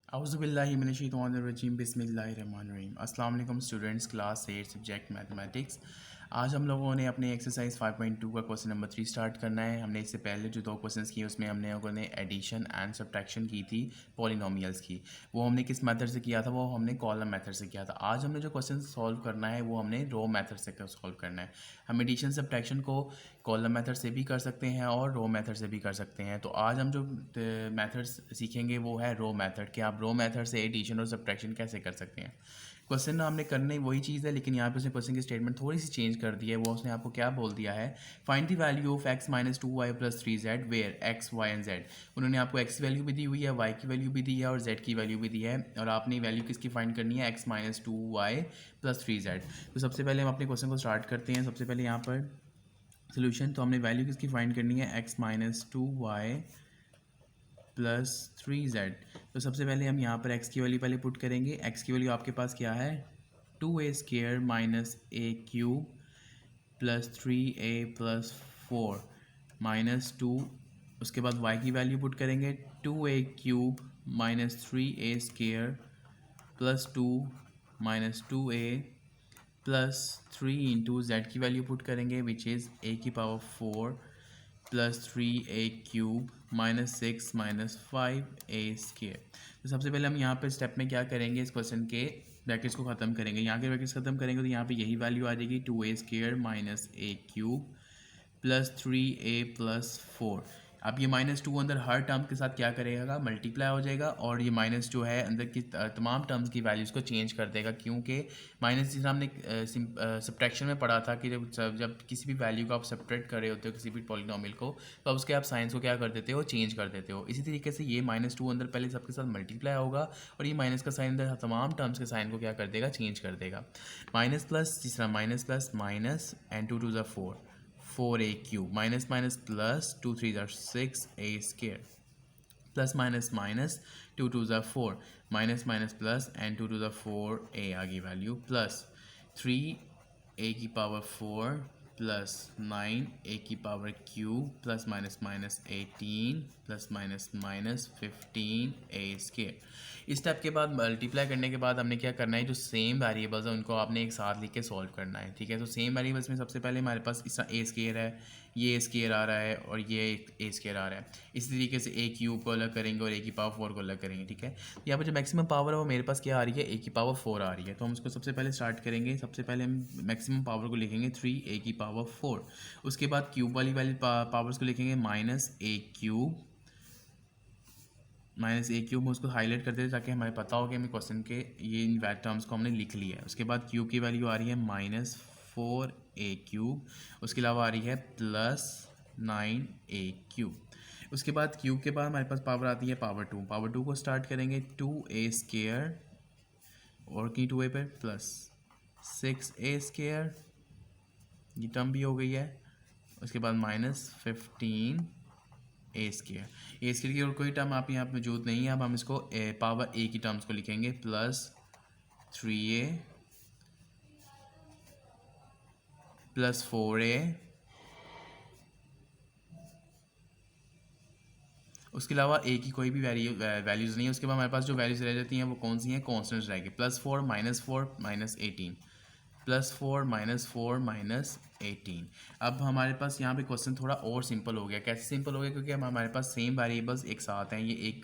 औज़ुबिल्लाहिमिनश्शैतानिर्रजीम बिस्मिल्लाहिर्रहमानिर्रहीम। अस्सलाम वालेकुम स्टूडेंट्स, क्लास 8 सब्जेक्ट मैथमेटिक्स। आज हम लोगों ने अपने एक्सरसाइज 5.2 का क्वेश्चन नंबर 3 स्टार्ट करना है। हमने इससे पहले जो 2 क्वेश्चंस किए उसमें हमने लोगों ने एडिशन एंड सब्ट्रैक्शन की थी पॉलिनोमियल्स की। वो हमने किस मेथड से किया था? वो हमने कॉलम मेथड से किया था। आज हमने जो क्वेश्चन सॉल्व करना है वो हमने रो मेथड से सॉल्व करना है। हम एडिशन सब्ट्रैक्शन को कॉलम मेथड से भी कर सकते हैं और रो मेथड से भी कर सकते हैं। तो आज हम जो मेथड्स सीखेंगे वो है रो मेथड, कि आप रो मेथड से एडिशन और सब्ट्रैक्शन कैसे कर सकते हैं। क्वेश्चन हमने करने वही चीज़ है, लेकिन यहाँ पे उसने क्वेश्चन की स्टेटमेंट थोड़ी सी चेंज कर दी है। वो उसने आपको क्या बोल दिया है, find the value of x minus 2y plus 3z where x y and z। उन्होंने आपको x की वैल्यू भी दी हुई है, y की वैल्यू भी दी है और z की वैल्यू भी दी है, और आपने वैल्यू किसकी फाइंड करनी है, x minus 2y plus 3z। तो सबसे पहले हम अपने क्वेश्चन को स्टार्ट करते हैं। सबसे पहले यहाँ पर सोल्यूशन, तो हमने वैल्यू किसकी फाइंड करनी है, x minus 2y plus 3z। तो सबसे पहले हम यहाँ पर x की वैल्यू पहले पुट करेंगे। x की वैल्यू आपके पास क्या है, 2a² minus a³ plus 3a plus 4 minus 2। उसके बाद y की वैल्यू पुट करेंगे, 2a³ minus 3a² plus 2 minus 2a plus 3 into Z की वैल्यू पुट करेंगे which is a⁴ plus 3a³ minus 6 minus 5a²। तो सबसे पहले हम यहाँ पर स्टेप में क्या करेंगे, इस क्वेश्चन के ब्रैकेट्स को ख़त्म करेंगे। यहाँ के ब्रैकेट्स ख़त्म करेंगे तो यहाँ पे यही वैल्यू आ जाएगी, 2a² minus a³ plus 3a plus 4। अब ये -2 अंदर हर टर्म के साथ क्या करेगा, मल्टीप्लाई हो जाएगा, और ये माइनस जो है अंदर की तमाम टर्म्स की वैल्यूज़ को चेंज कर देगा, क्योंकि माइनस जिस हमने सब्ट्रैक्शन में पढ़ा था कि जब किसी भी वैल्यू को आप सब्ट्रैक्ट कर रहे होते हो किसी भी पॉलिनोमियल को, तो अब उसके आप साइंस को क्या कर देते हो, चेंज कर देते हो। इसी तरीके से ये -2 अंदर पहले सबके साथ मल्टीप्लाई होगा, और ये माइनस का साइन अंदर तमाम टर्म्स के साइन को क्या कर देगा, चेंज कर देगा। माइनस प्लस, तीसरा minus plus minus, and 2 2 4 4a³ minus minus plus 2 3 6a² plus minus minus 2 2 4 minus minus plus and 2 2 4a आ गई value, plus 3a⁴ plus 9a³ plus minus minus 18 plus minus minus 15a²। इस step के बाद multiply करने के बाद हमने क्या करना है, जो सेम वेरिएबल्स हैं उनको आपने एक साथ लिख के सॉल्व करना है। ठीक है, तो सेम वेरिएबल्स में सबसे पहले हमारे पास इस a² है, ये a² आ रहा है और ये a² आ रहा है। इसी तरीके से a³ को अलग करेंगे और a⁴ को अलग करेंगे। ठीक है, यहाँ पर जो मैक्सिमम पावर है वो मेरे पास क्या आ रही है, a⁴ आ रही है। तो हम उसको सबसे पहले स्टार्ट करेंगे। सबसे पहले हम मैक्सिमम पावर को लिखेंगे 3a⁴। उसके बाद क्यूब वाली पावर्स को लिखेंगे -a³ हम उसको हाईलाइट करते थे ताकि हमें पता हो कि हमें क्वेश्चन के ये इन टर्म्स को हमने लिख लिया है। उसके बाद क्यूब की वैल्यू आ रही है -4a³। उसके अलावा आ रही है प्लस 9a³। उसके बाद क्यूब के बाद हमारे पास पावर आती है पावर 2 को स्टार्ट करेंगे, 2a² और की 2a पर प्लस 6a², ये टर्म भी हो गई है। उसके बाद माइनस 15a² की और कोई टर्म आप यहाँ पर मौजूद नहीं है। अब हम इसको पावर a की टर्म्स को लिखेंगे, प्लस 3a प्लस 4a। उसके अलावा a की कोई भी वैल्यूज़ नहीं है। उसके बाद हमारे पास जो वैल्यूज़ रह जाती हैं वो कौन सी हैं, कॉन्स्टेंट्स रहेगी, +4 -4 -18 +4 -4 -18। अब हमारे पास यहाँ पे क्वेश्चन थोड़ा और सिंपल हो गया। कैसे सिंपल हो गया, क्योंकि हम हमारे पास सेम वेरिएबल्स एक साथ हैं। ये a⁴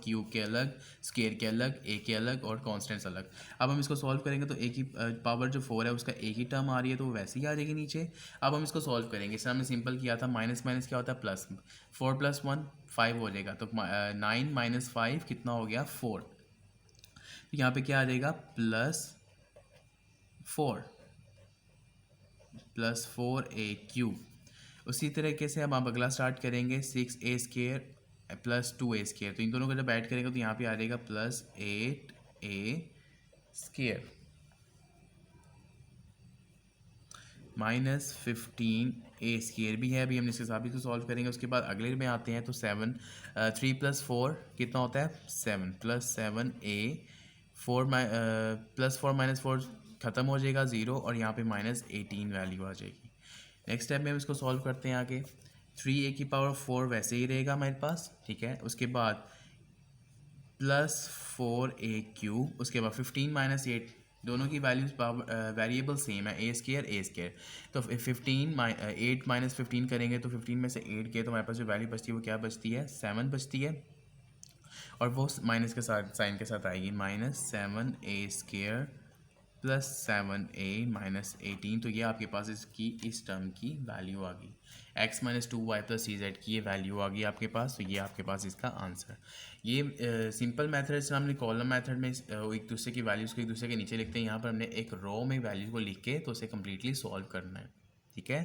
क्यूब के अलग, स्क्वायर के अलग, a के अलग और कॉन्स्टेंट्स अलग। अब हम इसको सॉल्व करेंगे तो a की पावर जो 4 है उसका a की टर्म आ रही है तो वो वैसे ही आ जाएगी नीचे। अब हम इसको सॉल्व करेंगे। इससे हमने सिंपल किया था, माइनस माइनस क्या होता है, प्लस, 4 + 1 5 हो जाएगा। तो 9 - 5 कितना हो गया, 4। तो यहाँ पे क्या आ जाएगा, +4a³ उसी तरीके से अब आप अगला स्टार्ट करेंगे, 6a² प्लस 2a²। तो इन दोनों को जब ऐड करेंगे तो यहाँ पे आ जाएगा +8a² माइनस 15a² भी है। अभी हम इसके साथ भी तो सॉल्व करेंगे। उसके बाद अगले में आते हैं तो 7 3 + 4 कितना होता है, 7 + 7a। +4 - 4 ख़त्म हो जाएगा 0, और यहाँ पे -18 वैल्यू आ जाएगी। नेक्स्ट स्टेप में हम इसको सॉल्व करते हैं आगे। 3a⁴ वैसे ही रहेगा हमारे पास। ठीक है, उसके बाद प्लस 4a³ उसके बाद 15 माइनस 8 दोनों की वैल्यूज वेरिएबल सेम है a² तो 8 माइनस 15 करेंगे तो 15 में से 8 के तो हमारे पास जो वैल्यू बचती है वो क्या बचती है 7 बचती है और वो माइनस के साथ साइन के साथ आएगी -7a² प्लस 7a-18 तो ये आपके पास इसकी इस टर्म की वैल्यू आ गई x minus 2y plus CZ की ये वैल्यू आ गई आपके पास तो ये आपके पास इसका आंसर ये सिंपल मेथड से हमने कॉलम मेथड में एक दूसरे की वैल्यूज़ को एक दूसरे के नीचे लिखते हैं यहाँ पर हमने एक रो में वैल्यू को लिख के तो उसे कम्प्लीटली सॉल्व करना है ठीक है।